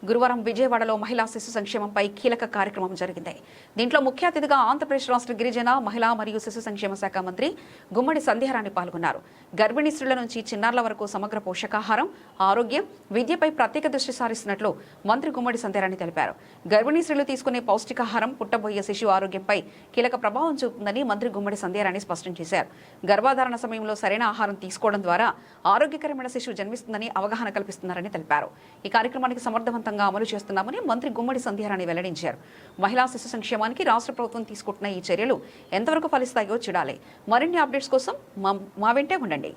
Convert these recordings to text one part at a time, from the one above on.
గురువారం విజయవాడలో మహిళా శిశు సంక్షేమంపై కీలక కార్యక్రమం జరిగింది. దీంట్లో ముఖ్య అతిథిగా ఆంధ్రప్రదేశ్ రాష్ట్ర గిరిజన మహిళా మరియు శిశు సంక్షేమ శాఖ మంత్రి గుమ్మడి సంధ్యారాణి పాల్గొన్నారు. గర్భిణీ స్త్రీల నుంచి చిన్నారుల వరకు సమగ్ర పోషకాహారం, ఆరోగ్యం, విద్యపై ప్రత్యేక దృష్టి సారిస్తున్నట్లు మంత్రి గుమ్మడి సంధ్యారాణి తెలిపారు. గర్భిణీ స్త్రీలు తీసుకునే పౌష్టికాహారం పుట్టబోయే శిశువు ఆరోగ్యంపై కీలక ప్రభావం చూపుతుందని మంత్రి గుమ్మడి సంధ్యారాణి స్పష్టం చేశారు. గర్భధారణ సమయంలో సరైన ఆహారం తీసుకోవడం ద్వారా ఆరోగ్యకరమైన శిశువు జన్మిస్తుందని అవగాహన కల్పిస్తున్నారని తెలిపారు. ఈ కార్యక్రమానికి సమర్థవంతంగా అమలు చేస్తున్నామని మంత్రి గుమ్మడి సంధ్యారాణి వెల్లడించారు. మహిళా శిశు సంక్షేమానికి రాష్ట్ర ప్రభుత్వం తీసుకుంటున్న ఈ చర్యలు ఎంతవరకు ఫలిస్తాయో చూడాలి. మరిన్ని అప్డేట్స్ కోసం మా వెంటే ఉండండి.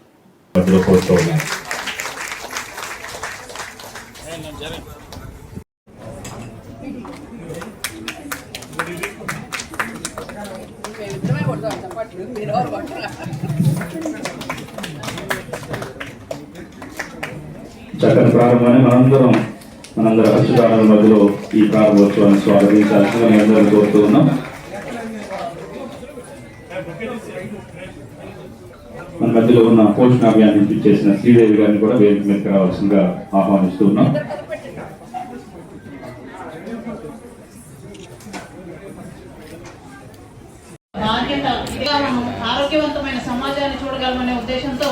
చక్కని ప్రారంభాన్ని మనందరూ హర్షదారుల మధ్యలో ఈ ప్రారంభోత్సవాన్ని స్వాగతించాల్సిందిగా మేము అందరం కోరుతూ ఉన్నాం. మన మధ్యలో ఉన్న పోషణ అభియాన్ని చేసిన శ్రీదేవి గారిని కూడా వేదిక మీదకి రావాల్సిందిగా ఆహ్వానిస్తూ ఉన్నాం. ఆరోగ్యవంతమైన సమాజాన్ని చూడగలమనే ఉద్దేశంతో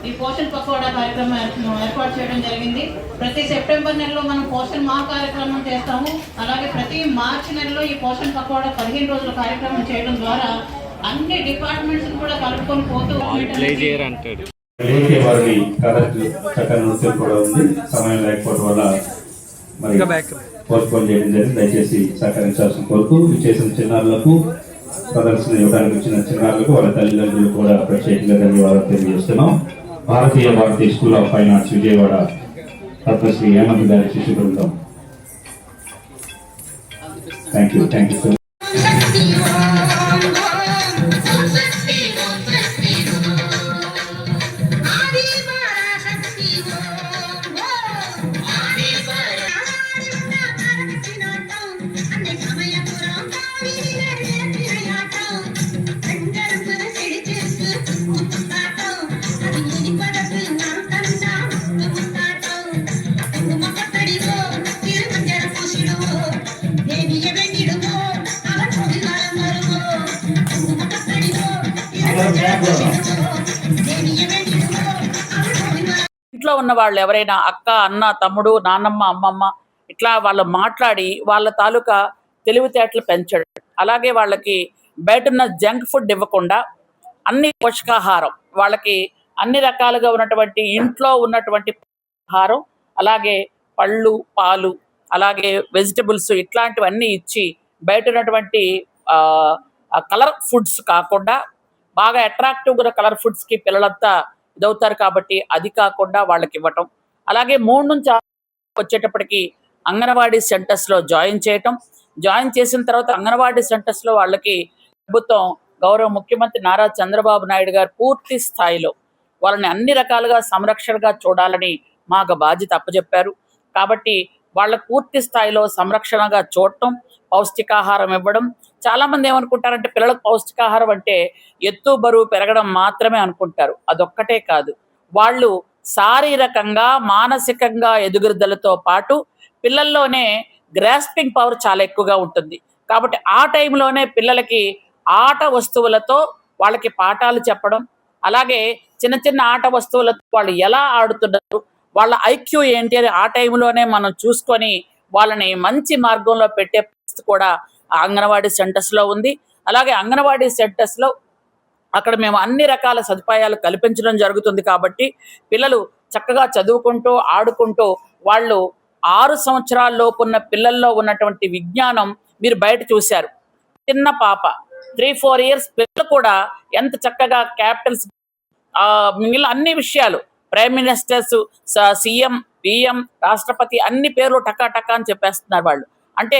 ఈ పోషణ్ పక్వాడా కార్యక్రమం ఏర్పాటు చేయడం జరిగింది. ప్రతి సెప్టెంబర్ నెలలో మనం పోషణ్ మాహ్ కార్యక్రమం చేస్తాము. అలాగే ప్రతి మార్చి నెలలో ఈ పోషణ్ పక్వాడా 15 రోజుల కార్యక్రమం చేయడం ద్వారా అన్ని డిపార్ట్మెంట్స్ కూడా కలుపుకొని పోతూ కూడా ఉంది. సమయం లేకపోవడం వల్ల మరి పోస్ట్పోన్ చేయడం జరిగింది. దయచేసి సహకరించాల్సిన కోరుతూ చేసిన చిన్నారులకు ప్రదర్శన ఇవ్వడానికి వచ్చిన చిన్నారులకు వాళ్ళ తల్లిదండ్రులు కూడా ప్రత్యేకంగా ధన్యవాదాలు తెలియజేస్తున్నాం. Bharatiya school of fine arts Vijayawada Padmashri Hemanth గారి శిశు బృందం. థ్యాంక్ యూ సో ఇంట్లో ఉన్న వాళ్ళు ఎవరైనా అక్క, అన్న, తమ్ముడు, నాన్నమ్మ, అమ్మమ్మ ఇట్లా వాళ్ళు మాట్లాడి వాళ్ళ తాలూకా తెలివితేటలు పెంచడం, అలాగే వాళ్ళకి బయటన్న జంక్ ఫుడ్ ఇవ్వకుండా అన్ని పోషకాహారం, వాళ్ళకి అన్ని రకాలుగా ఉన్నటువంటి ఇంట్లో ఉన్నటువంటి ఆహారం, అలాగే పళ్ళు, పాలు, అలాగే వెజిటబుల్స్ ఇట్లాంటివన్నీ ఇచ్చి బయట ఉన్నటువంటి కలర్ ఫుడ్స్ కాకుండా బాగా అట్రాక్టివ్గా కలర్ ఫుడ్స్కి పిల్లలంతా ఇదవుతారు కాబట్టి అది కాకుండా వాళ్ళకి ఇవ్వటం. అలాగే 3 నుంచి 6 వచ్చేటప్పటికి అంగన్వాడీ సెంటర్స్లో జాయిన్ చేసిన తర్వాత అంగన్వాడీ సెంటర్స్లో వాళ్ళకి ప్రభుత్వం గౌరవ ముఖ్యమంత్రి నారా చంద్రబాబు నాయుడు గారు పూర్తి స్థాయిలో వాళ్ళని అన్ని రకాలుగా సంరక్షణగా చూడాలని మాకు బాధ్యత అప్పచెప్పారు. కాబట్టి వాళ్ళ పూర్తి స్థాయిలో సంరక్షణగా చూడటం, పౌష్టికాహారం ఇవ్వడం. చాలామంది ఏమనుకుంటారంటే పిల్లలకు పౌష్టికాహారం అంటే ఎత్తు బరువు పెరగడం మాత్రమే అనుకుంటారు. అదొక్కటే కాదు, వాళ్ళు శారీరకంగా మానసికంగా ఎదుగుదలతో పాటు పిల్లల్లోనే గ్రాస్పింగ్ పవర్ చాలా ఎక్కువగా ఉంటుంది. కాబట్టి ఆ టైంలోనే పిల్లలకి ఆట వస్తువులతో వాళ్ళకి పాఠాలు చెప్పడం, అలాగే చిన్న చిన్న ఆట వస్తువులతో వాళ్ళు ఎలా ఆడుతున్నారు, వాళ్ళ ఐక్యూ ఏంటి అని ఆ టైంలోనే మనం చూసుకొని వాళ్ళని మంచి మార్గంలో పెట్టే పరిస్థితి కూడా అంగన్వాడీ సెంటర్స్లో ఉంది. అలాగే అంగన్వాడీ సెంటర్స్లో అక్కడ మేము అన్ని రకాల సదుపాయాలు కల్పించడం జరుగుతుంది. కాబట్టి పిల్లలు చక్కగా చదువుకుంటూ ఆడుకుంటూ వాళ్ళు 6 సంవత్సరాల లోపు ఉన్న పిల్లల్లో ఉన్నటువంటి విజ్ఞానం మీరు బయట చూశారు. చిన్న పాప 3-4 years పిల్లలు కూడా ఎంత చక్కగా క్యాపిటల్స్, మిగిలిన అన్ని విషయాలు, ప్రైమ్ మినిస్టర్స్, సీఎం, పిఎం, రాష్ట్రపతి అన్ని పేర్లు టకా టకా అని చెప్పేస్తున్నారు వాళ్ళు. అంటే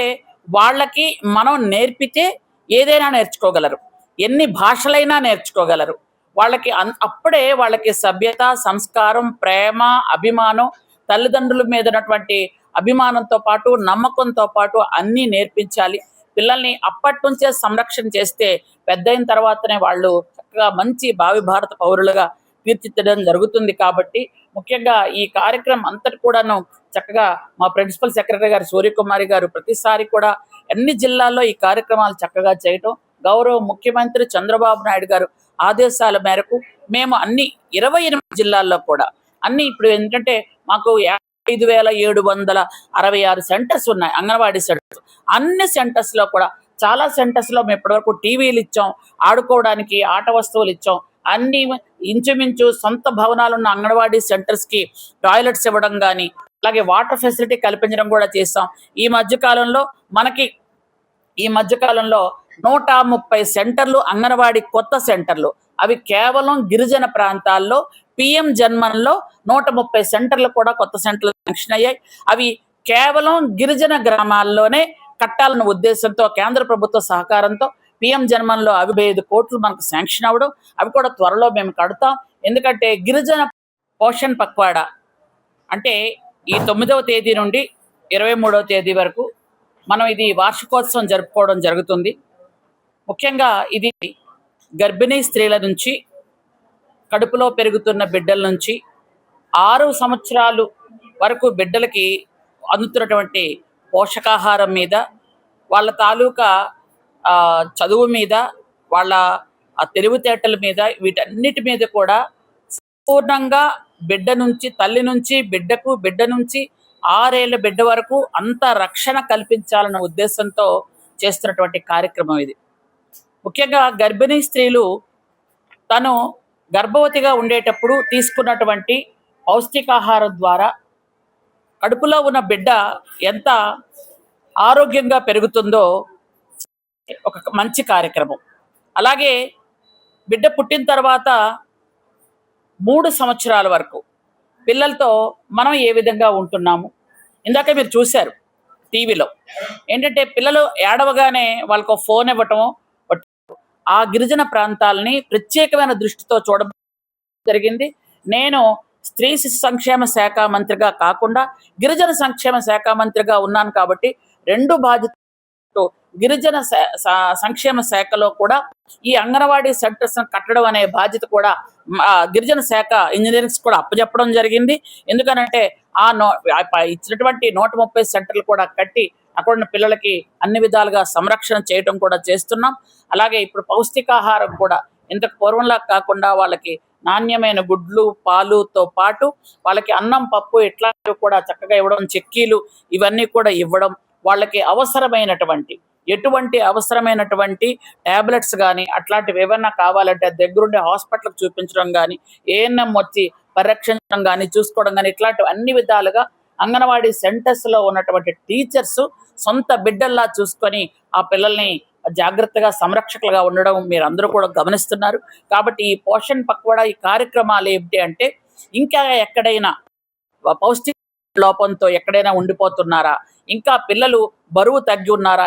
వాళ్ళకి మనం నేర్పితే ఏదైనా నేర్చుకోగలరు, ఎన్ని భాషలైనా నేర్చుకోగలరు. వాళ్ళకి అప్పుడే వాళ్ళకి సభ్యత, సంస్కారం, ప్రేమ, అభిమానం, తల్లిదండ్రుల మీద ఉన్నటువంటి అభిమానంతో పాటు నమ్మకంతో పాటు అన్నీ నేర్పించాలి. పిల్లల్ని అప్పటి నుంచే సంరక్షణ చేస్తే పెద్దయిన తర్వాతనే వాళ్ళు చక్కగా మంచి భావి భారత పౌరులుగా తీర్చిదిద్దడం జరుగుతుంది. కాబట్టి ముఖ్యంగా ఈ కార్యక్రమం అంతటి కూడాను చక్కగా మా ప్రిన్సిపల్ సెక్రటరీ గారు సూర్యకుమారి గారు ప్రతిసారి కూడా అన్ని జిల్లాల్లో ఈ కార్యక్రమాలు చక్కగా చేయటం, గౌరవ ముఖ్యమంత్రి చంద్రబాబు నాయుడు గారు ఆదేశాల మేరకు మేము అన్ని 28 జిల్లాల్లో కూడా అన్ని ఇప్పుడు ఏంటంటే మాకు 5,766 సెంటర్స్ ఉన్నాయి, అంగన్వాడీ సెంటర్స్. అన్ని సెంటర్స్ లో కూడా చాలా సెంటర్స్ లో మేము ఇప్పటివరకు టీవీలు ఇచ్చాం, ఆడుకోవడానికి ఆట వస్తువులు ఇచ్చాం. అన్ని ఇంచుమించు సొంత భవనాలున్న అంగన్వాడీ సెంటర్స్ కి టాయిలెట్స్ ఇవ్వడం కానీ, అలాగే వాటర్ ఫెసిలిటీ కల్పించడం కూడా చేస్తాం. ఈ మధ్యకాలంలో 130 సెంటర్లు అంగన్వాడీ కొత్త సెంటర్లు, అవి కేవలం గిరిజన ప్రాంతాల్లో పిఎం జన్మన్లో 130 సెంటర్లు కూడా కొత్త సెంటర్లు శాంక్షన్ అయ్యాయి. అవి కేవలం గిరిజన గ్రామాల్లోనే కట్టాలన్న ఉద్దేశంతో కేంద్ర ప్రభుత్వ సహకారంతో పిఎం జన్మన్లో 55 కోట్లు మనకు శాంక్షన్ అవ్వడం, అవి కూడా త్వరలో మేము కడతాం. ఎందుకంటే గిరిజన పోషణ్ పక్వాడా అంటే ఈ 9వ తేదీ నుండి 23వ తేదీ వరకు మనం ఇది వార్షికోత్సవం జరుపుకోవడం జరుగుతుంది. ముఖ్యంగా ఇది గర్భిణీ స్త్రీల నుంచి, కడుపులో పెరుగుతున్న బిడ్డల నుంచి 6 సంవత్సరాలు వరకు బిడ్డలకి అందుతున్నటువంటి పోషకాహారం మీద, వాళ్ళ తాలూకా చదువు మీద, వాళ్ళ తెలివితేటల మీద, వీటన్నిటి మీద కూడా సంపూర్ణంగా బిడ్డ నుంచి, తల్లి నుంచి బిడ్డకు, బిడ్డ నుంచి 6 ఏళ్ల బిడ్డ వరకు అంత రక్షణ కల్పించాలన్న ఉద్దేశంతో చేస్తున్నటువంటి కార్యక్రమం ఇది. ముఖ్యంగా గర్భిణీ స్త్రీలు తను గర్భవతిగా ఉండేటప్పుడు తీసుకున్నటువంటి పౌష్టికాహారం ద్వారా కడుపులో ఉన్న బిడ్డ ఎంత ఆరోగ్యంగా పెరుగుతుందో ఒక మంచి కార్యక్రమం. అలాగే బిడ్డ పుట్టిన తర్వాత 3 సంవత్సరాల వరకు పిల్లలతో మనం ఏ విధంగా ఉంటున్నాము, ఇందాక మీరు చూశారు టీవీలో ఏంటంటే పిల్లలు ఏడవగానే వాళ్ళకు ఫోన్ ఇవ్వటము. ఆ గిరిజన ప్రాంతాలని ప్రత్యేకమైన దృష్టితో చూడడం జరిగింది. నేను స్త్రీ శిశు సంక్షేమ శాఖ మంత్రిగా కాకుండా గిరిజన సంక్షేమ శాఖ మంత్రిగా ఉన్నాను కాబట్టి 2 బాధ్యతలు గిరిజన సంక్షేమ శాఖలో కూడా ఈ అంగన్వాడీ సెంటర్స్ కట్టడం అనే బాధ్యత కూడా గిరిజన శాఖ ఇంజనీరింగ్స్ కూడా అప్పచెప్పడం జరిగింది. ఎందుకనంటే ఇచ్చినటువంటి 130 సెంటర్లు కూడా కట్టి అక్కడ ఉన్న పిల్లలకి అన్ని విధాలుగా సంరక్షణ చేయడం కూడా చేస్తున్నాం. అలాగే ఇప్పుడు పౌష్టికాహారం కూడా ఇంతకు పూర్వంలా కాకుండా వాళ్ళకి నాణ్యమైన గుడ్లు, పాలుతో పాటు వాళ్ళకి అన్నం, పప్పు ఇట్లాంటివి కూడా చక్కగా ఇవ్వడం, చెక్కీలు ఇవన్నీ కూడా ఇవ్వడం, వాళ్ళకి ఎటువంటి అవసరమైనటువంటి టాబ్లెట్స్ కానీ అట్లాంటివి ఏమన్నా కావాలంటే దగ్గరుండే హాస్పిటల్కి చూపించడం కానీ, ఏఎన్ఎం వచ్చి పరిరక్షించడం కానీ, చూసుకోవడం కానీ, ఇట్లాంటివి అన్ని విధాలుగా అంగన్వాడీ సెంటర్స్లో ఉన్నటువంటి టీచర్స్ సొంత బిడ్డల్లా చూసుకొని ఆ పిల్లల్ని జాగ్రత్తగా సంరక్షకులుగా ఉండడం మీరు అందరూ కూడా గమనిస్తున్నారు. కాబట్టి ఈ పోషణ్ పక్వాడా ఈ కార్యక్రమాలు ఏమిటి అంటే, ఇంకా ఎక్కడైనా పౌష్టిక లోపంతో ఎక్కడైనా ఉండిపోతున్నారా, ఇంకా పిల్లలు బరువు తగ్గి ఉన్నారా,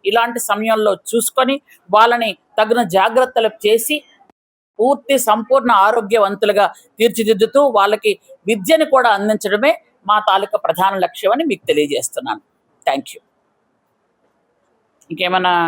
ఇలాంటి సమయంలో చూసుకొని వాళ్ళని తగిన జాగ్రత్తలు చేసి పూర్తి సంపూర్ణ ఆరోగ్యవంతులుగా తీర్చిదిద్దుతూ వాళ్ళకి విద్యను కూడా అందించడమే మా తాలూకా ప్రధాన లక్ష్యం అని మీకు తెలియజేస్తున్నాను. Thank you. ఇంకేమన్నా